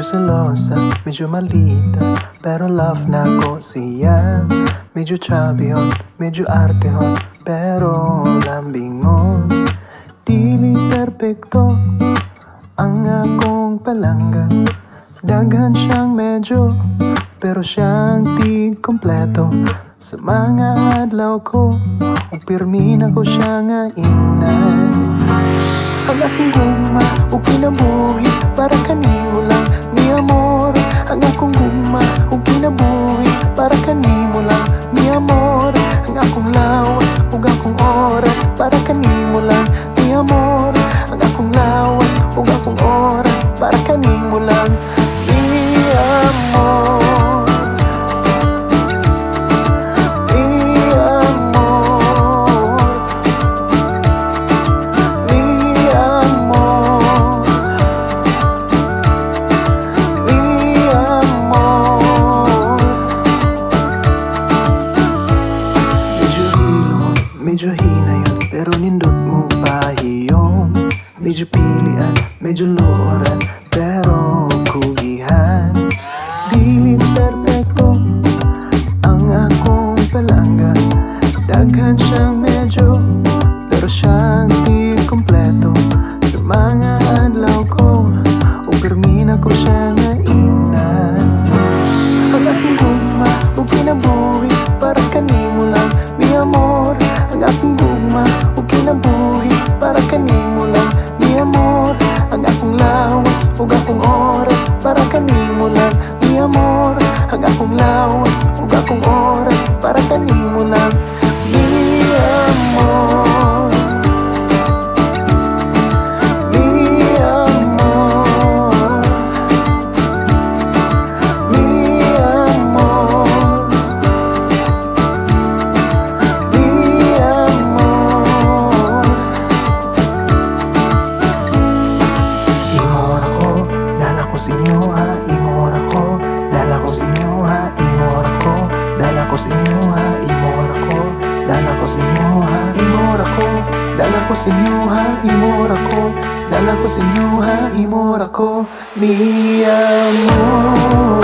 selosa, medyo malita, pero love na ko siya. Medyo chubby hon, medyo arte hon, pero lambingon. Dili perpekto ang akong palangga. Daghan siyang medyo, pero siyang di kompleto. Sa mga adlaw ko, ug pirmi na ko siya nga inay. Ang aking gugma, ug kinabuhi, para kanimo lang, mi amor. Ang akong gugma, ug kinabuhi, para kanimo lang, mi amor. Ang akong lawas, ug akong oras, para kanimo lang, mi amor. Ang akong lawas, ug akong oras, para kanimo lang, mi amor. Medyo hinayon, pero nindot mo pahiyong. Medyo pilian, medyo looran, pero kugihan. Dili perpekto ang akong palangga. Daghan siyang medyo, pero siyang di kompleto. Sa mga adlaw ko, o permina ko siya nga inan. Ang aking gugma, o kinabuhi, para kanimo lang, mi amor. Ang akong gugma, o kinabuhi, para kanimo lang, mi amor. Ang akong lawas, o akong oras, para kanimo lang, mi amor. Ang akong lawas, o akong oras, para kanimo lang, mi amor. Mi amor. Mi amor. Imora ko, dala ko sa inyo ha, imora ko, dala ko sa inyo ha, imora ko, dala ko sa inyo ha, imora ko, dala ko sa inyo ha, imora ko, dala ko sa inyo ha, imora ko, mi amor.